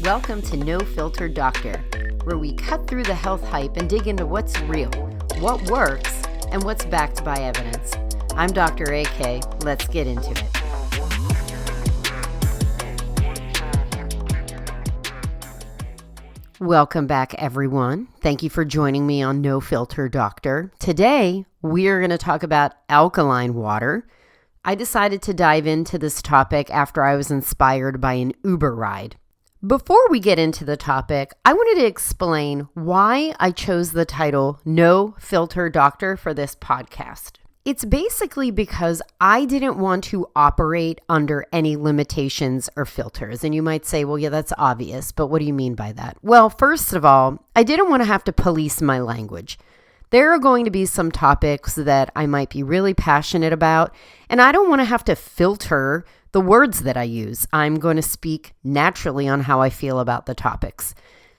Welcome to No Filter Doctor, where we cut through the health hype and dig into what's real, what works, and what's backed by evidence. I'm Dr. AK. Let's get into it. Welcome back, everyone. Thank you for joining me on No Filter Doctor. Today, we are going to talk about alkaline water. I decided to dive into this topic after I was inspired by an Uber ride. Before we get into the topic, I wanted to explain why I chose the title No Filter Doctor for this podcast. It's basically because I didn't want to operate under any limitations or filters. And you might say, well, yeah, that's obvious, but what do you mean by that? Well, first of all, I didn't want to have to police my language. There are going to be some topics that I might be really passionate about, and I don't want to have to filter the words that I use. I'm going to speak naturally on how I feel about the topics.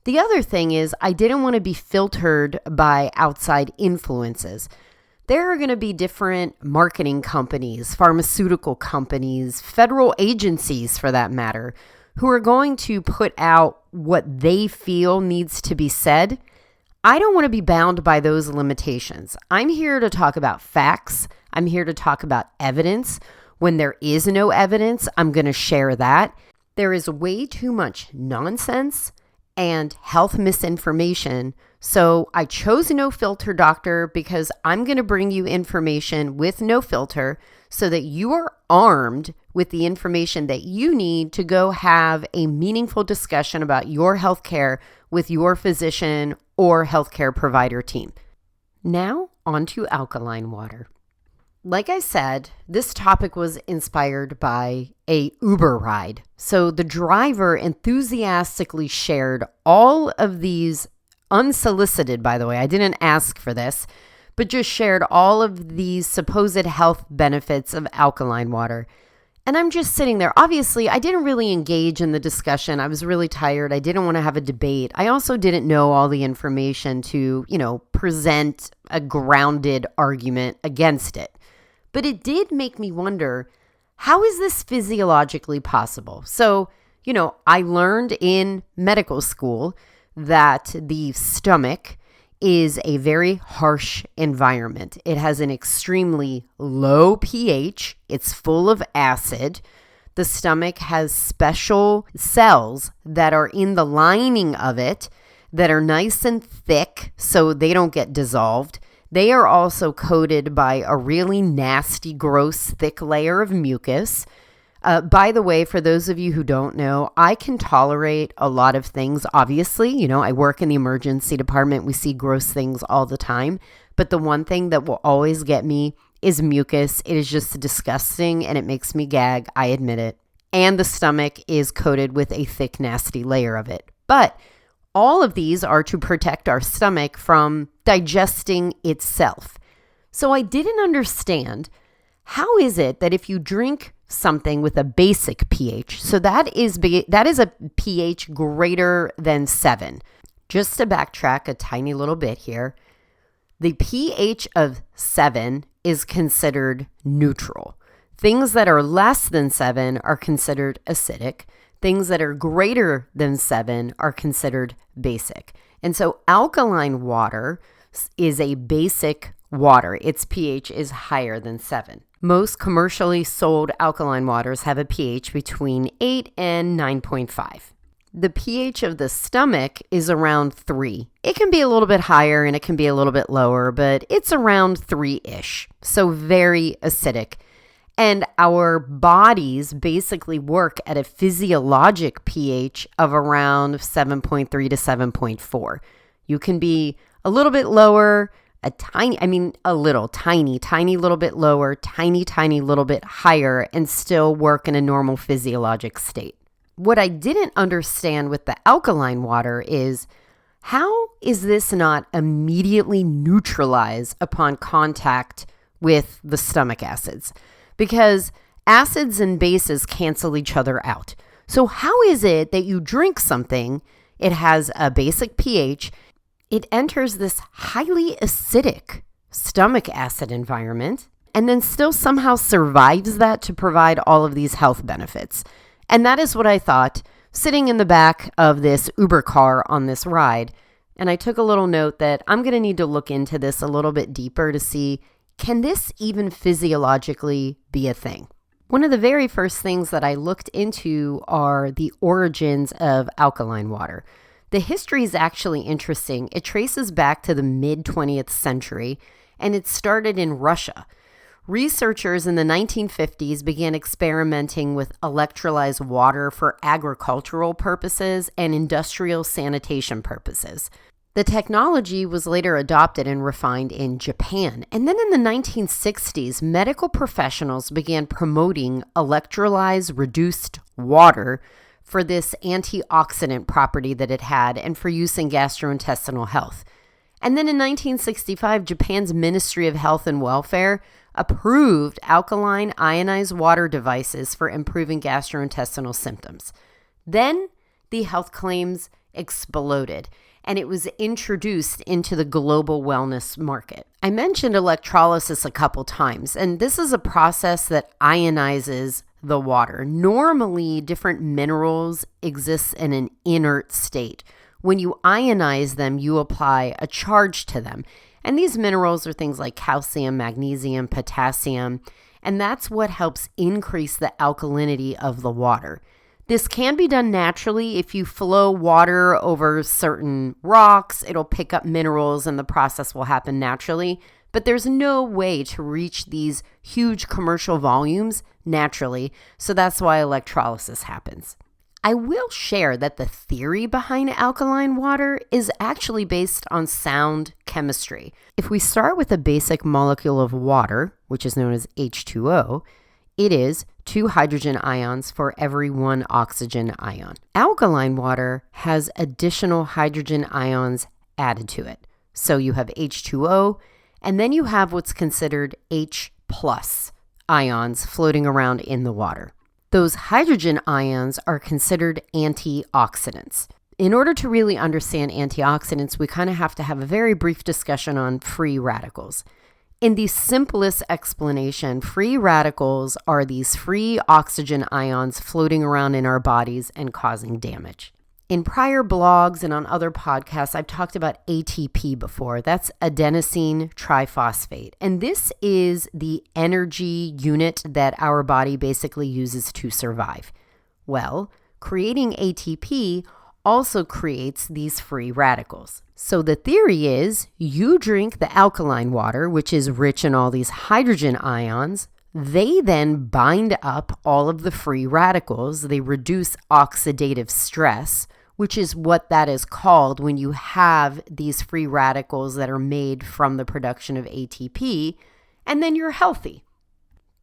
The other thing is I didn't want to be filtered by outside influences. There are going to be different marketing companies, pharmaceutical companies, federal agencies for that matter, who are going to put out what they feel needs to be said. I don't want to be bound by those limitations. I'm here to talk about facts. I'm here to talk about evidence. When there is no evidence, I'm going to share that. There is way too much nonsense and health misinformation. So I chose No Filter Doctor because I'm going to bring you information with no filter so that you are armed with the information that you need to go have a meaningful discussion about your healthcare with your physician or healthcare provider team. Now, on to alkaline water. Like I said, this topic was inspired by a Uber ride. So the driver enthusiastically shared all of these unsolicited, by the way, I didn't ask for this, but just shared all of these supposed health benefits of alkaline water. And I'm just sitting there. Obviously, I didn't really engage in the discussion. I was really tired. I didn't want to have a debate. I also didn't know all the information to, present a grounded argument against it. But it did make me wonder, how is this physiologically possible? So, I learned in medical school that the stomach is a very harsh environment. It has an extremely low pH. It's full of acid. The stomach has special cells that are in the lining of it that are nice and thick so they don't get dissolved. They are also coated by a really nasty, gross, thick layer of mucus. By the way, for those of you who don't know, I can tolerate a lot of things. Obviously, I work in the emergency department. We see gross things all the time. But the one thing that will always get me is mucus. It is just disgusting and it makes me gag. I admit it. And the stomach is coated with a thick, nasty layer of it. But all of these are to protect our stomach from digesting itself. So I didn't understand, how is it that if you drink something with a basic pH, so that is a pH greater than 7. Just to backtrack a tiny little bit here, the pH of 7 is considered neutral. Things that are less than 7 are considered acidic. Things that are greater than 7 are considered basic. And so alkaline water is a basic water. Its pH is higher than 7. Most commercially sold alkaline waters have a pH between 8 and 9.5. The pH of the stomach is around 3. It can be a little bit higher and it can be a little bit lower, but it's around 3-ish. So very acidic. And our bodies basically work at a physiologic pH of around 7.3 to 7.4. You can be a little bit lower, tiny little bit lower, tiny little bit higher, and still work in a normal physiologic state. What I didn't understand with the alkaline water is, how is this not immediately neutralized upon contact with the stomach acids? Because acids and bases cancel each other out. So how is it that you drink something, it has a basic pH, it enters this highly acidic stomach acid environment, and then still somehow survives that to provide all of these health benefits? And that is what I thought. sitting in the back of this Uber car on this ride, and I took a little note that I'm going to need to look into this a little bit deeper to see, can this even physiologically be a thing? One of the very first things that I looked into are the origins of alkaline water. The history is actually interesting. It traces back to the mid-20th century, and it started in Russia. Researchers in the 1950s began experimenting with electrolyzed water for agricultural purposes and industrial sanitation purposes. The technology was later adopted and refined in Japan. And then in the 1960s, medical professionals began promoting electrolyzed reduced water for this antioxidant property that it had and for use in gastrointestinal health. And then in 1965, Japan's Ministry of Health and Welfare approved alkaline ionized water devices for improving gastrointestinal symptoms. Then the health claims exploded, and it was introduced into the global wellness market. I mentioned electrolysis a couple times, and this is a process that ionizes the water. Normally, different minerals exist in an inert state. When you ionize them, you apply a charge to them. And these minerals are things like calcium, magnesium, potassium, and that's what helps increase the alkalinity of the water. This can be done naturally. If you flow water over certain rocks, it'll pick up minerals and the process will happen naturally. But there's no way to reach these huge commercial volumes naturally, so that's why electrolysis happens. I will share that the theory behind alkaline water is actually based on sound chemistry. If we start with a basic molecule of water, which is known as H2O, it is 2 hydrogen ions for every 1 oxygen ion. Alkaline water has additional hydrogen ions added to it. So you have H2O, and then you have what's considered H plus ions floating around in the water. Those hydrogen ions are considered antioxidants. In order to really understand antioxidants, we kind of have to have a very brief discussion on free radicals. In the simplest explanation, free radicals are these free oxygen ions floating around in our bodies and causing damage. In prior blogs and on other podcasts, I've talked about ATP before. That's adenosine triphosphate. And this is the energy unit that our body basically uses to survive. Well, creating ATP also creates these free radicals. So the theory is you drink the alkaline water, which is rich in all these hydrogen ions. They then bind up all of the free radicals. They reduce oxidative stress, which is what that is called when you have these free radicals that are made from the production of ATP, and then you're healthy.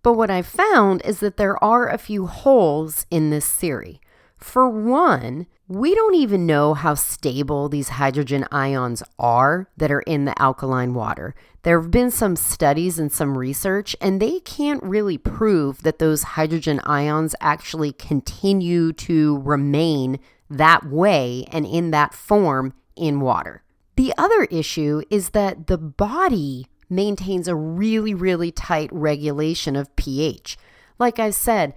But what I've found is that there are a few holes in this theory. For one, we don't even know how stable these hydrogen ions are that are in the alkaline water. There have been some studies and some research, and they can't really prove that those hydrogen ions actually continue to remain that way and in that form in water. The other issue is that the body maintains a really, really tight regulation of pH. Like I said,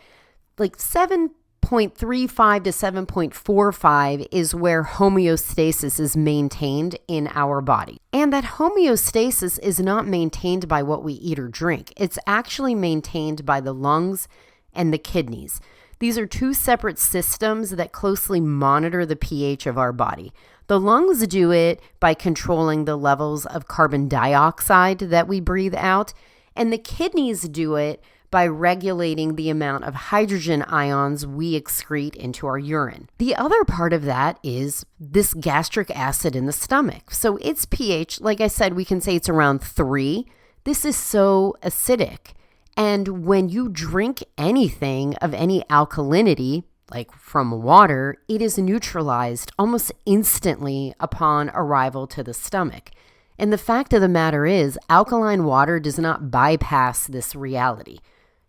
like 7.35 to 7.45 is where homeostasis is maintained in our body. And that homeostasis is not maintained by what we eat or drink. It's actually maintained by the lungs and the kidneys. These are 2 separate systems that closely monitor the pH of our body. The lungs do it by controlling the levels of carbon dioxide that we breathe out, and the kidneys do it by regulating the amount of hydrogen ions we excrete into our urine. The other part of that is this gastric acid in the stomach. So its pH, like I said, we can say it's around 3. This is so acidic. And when you drink anything of any alkalinity, like from water, it is neutralized almost instantly upon arrival to the stomach. And the fact of the matter is, alkaline water does not bypass this reality.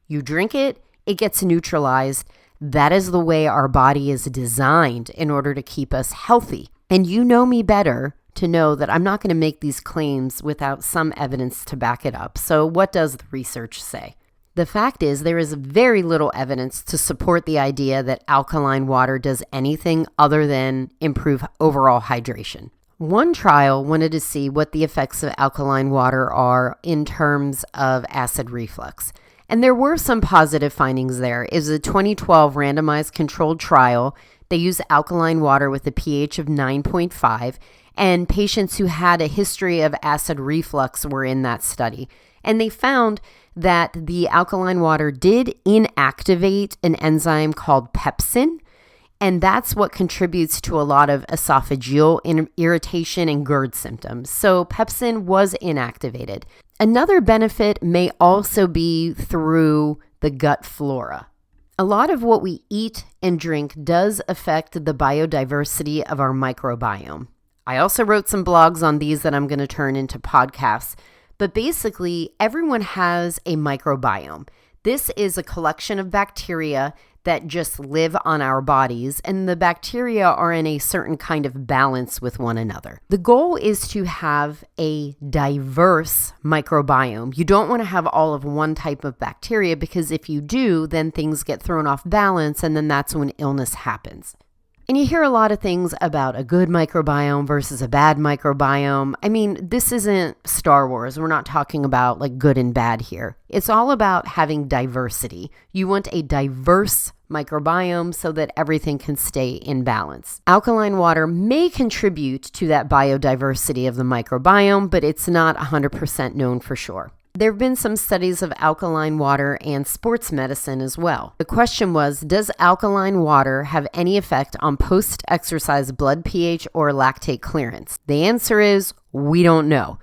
You drink it, it gets neutralized. That is the way our body is designed in order to keep us healthy. And you know me better to know that I'm not going to make these claims without some evidence to back it up. So what does the research say? The fact is, there is very little evidence to support the idea that alkaline water does anything other than improve overall hydration. One trial wanted to see what the effects of alkaline water are in terms of acid reflux. And there were some positive findings there. It was a 2012 randomized controlled trial. They used alkaline water with a pH of 9.5, and patients who had a history of acid reflux were in that study. And they found that the alkaline water did inactivate an enzyme called pepsin, and that's what contributes to a lot of esophageal irritation and GERD symptoms. So pepsin was inactivated. Another benefit may also be through the gut flora. A lot of what we eat and drink does affect the biodiversity of our microbiome. I also wrote some blogs on these that I'm going to turn into podcasts. But basically, everyone has a microbiome. This is a collection of bacteria that just live on our bodies, and the bacteria are in a certain kind of balance with one another. The goal is to have a diverse microbiome. You don't want to have all of one type of bacteria, because if you do, then things get thrown off balance, and then that's when illness happens. And you hear a lot of things about a good microbiome versus a bad microbiome. I mean, this isn't Star Wars. We're not talking about like good and bad here. It's all about having diversity. You want a diverse microbiome so that everything can stay in balance. Alkaline water may contribute to that biodiversity of the microbiome, but it's not 100% known for sure. There have been some studies of alkaline water and sports medicine as well. The question was, does alkaline water have any effect on post-exercise blood pH or lactate clearance? The answer is, we don't know.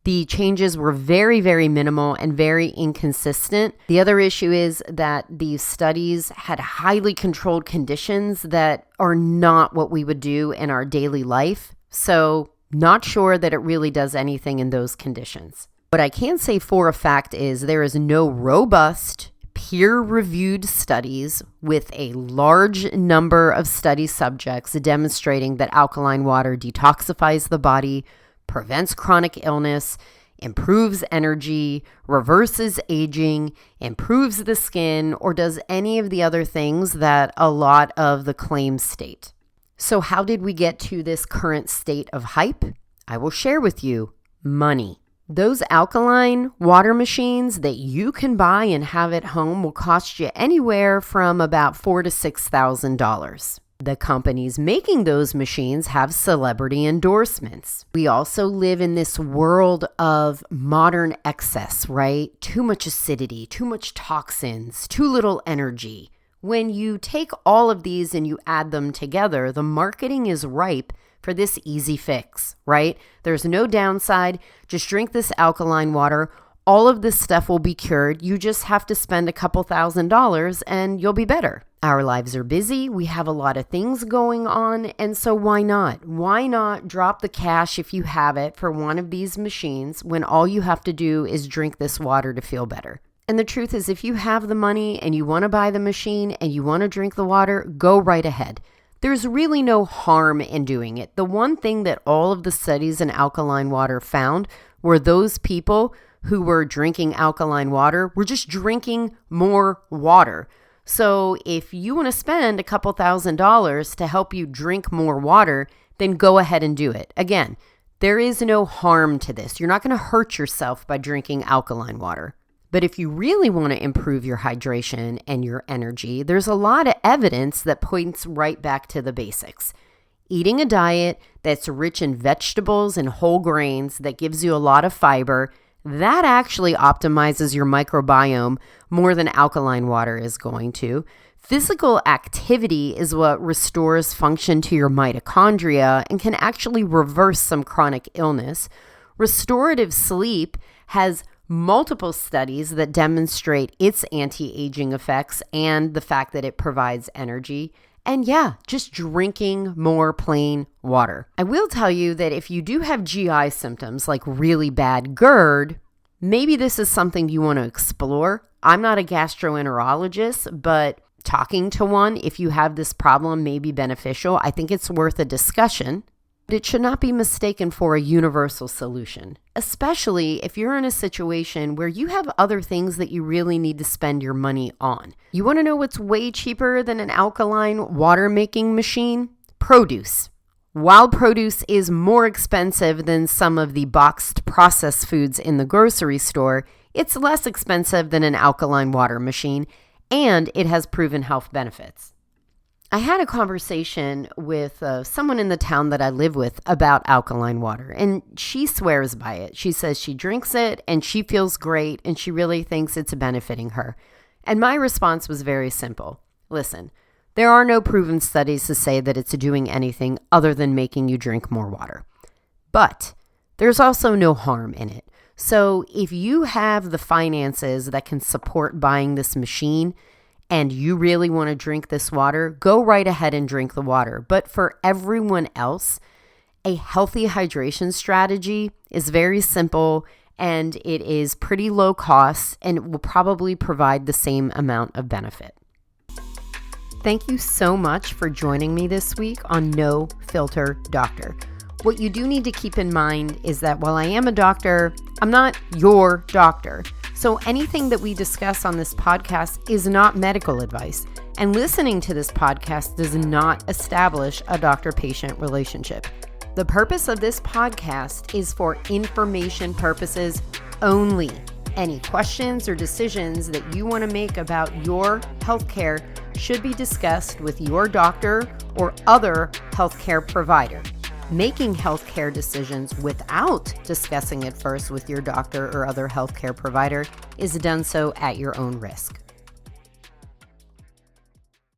The changes were very, very minimal and very inconsistent. The other issue is that these studies had highly controlled conditions that are not what we would do in our daily life. So, not sure that it really does anything in those conditions. What I can say for a fact is there is no robust, peer-reviewed studies with a large number of study subjects demonstrating that alkaline water detoxifies the body, prevents chronic illness, improves energy, reverses aging, improves the skin, or does any of the other things that a lot of the claims state. So how did we get to this current state of hype? I will share with you money. Those alkaline water machines that you can buy and have at home will cost you anywhere from about $4,000 to $6,000. The companies making those machines have celebrity endorsements. We also live in this world of modern excess, right? Too much acidity, too much toxins, too little energy. When you take all of these and you add them together, the marketing is ripe for this easy fix, right? There's no downside. Just drink this alkaline water. All of this stuff will be cured. You just have to spend a couple $1,000s and you'll be better. Our lives are busy. We have a lot of things going on. And so why not? Why not drop the cash if you have it for one of these machines when all you have to do is drink this water to feel better? And the truth is, if you have the money and you want to buy the machine and you want to drink the water, go right ahead. There's really no harm in doing it. The one thing that all of the studies in alkaline water found were those people who were drinking alkaline water were just drinking more water. So if you want to spend a couple $1,000s to help you drink more water, then go ahead and do it. Again, there is no harm to this. You're not going to hurt yourself by drinking alkaline water. But if you really want to improve your hydration and your energy, there's a lot of evidence that points right back to the basics. Eating a diet that's rich in vegetables and whole grains that gives you a lot of fiber, that actually optimizes your microbiome more than alkaline water is going to. Physical activity is what restores function to your mitochondria and can actually reverse some chronic illness. Restorative sleep has multiple studies that demonstrate its anti-aging effects and the fact that it provides energy. And yeah, just drinking more plain water. I will tell you that if you do have GI symptoms like really bad GERD, maybe this is something you want to explore. I'm not a gastroenterologist, but talking to one if you have this problem may be beneficial. I think it's worth a discussion. It should not be mistaken for a universal solution, especially if you're in a situation where you have other things that you really need to spend your money on. You want to know what's way cheaper than an alkaline water making machine? Produce. While produce is more expensive than some of the boxed processed foods in the grocery store, it's less expensive than an alkaline water machine, and it has proven health benefits. I had a conversation with someone in the town that I live with about alkaline water, and she swears by it. She says she drinks it and she feels great and she really thinks it's benefiting her. And my response was very simple. Listen, there are no proven studies to say that it's doing anything other than making you drink more water. But there's also no harm in it. So if you have the finances that can support buying this machine, and you really want to drink this water, go right ahead and drink the water. But for everyone else, a healthy hydration strategy is very simple and it is pretty low cost and it will probably provide the same amount of benefit. Thank you so much for joining me this week on No Filter Doctor. What you do need to keep in mind is that while I am a doctor, I'm not your doctor. So anything that we discuss on this podcast is not medical advice, and listening to this podcast does not establish a doctor-patient relationship. The purpose of this podcast is for information purposes only. Any questions or decisions that you want to make about your healthcare should be discussed with your doctor or other healthcare provider. Making healthcare decisions without discussing it first with your doctor or other healthcare provider is done so at your own risk.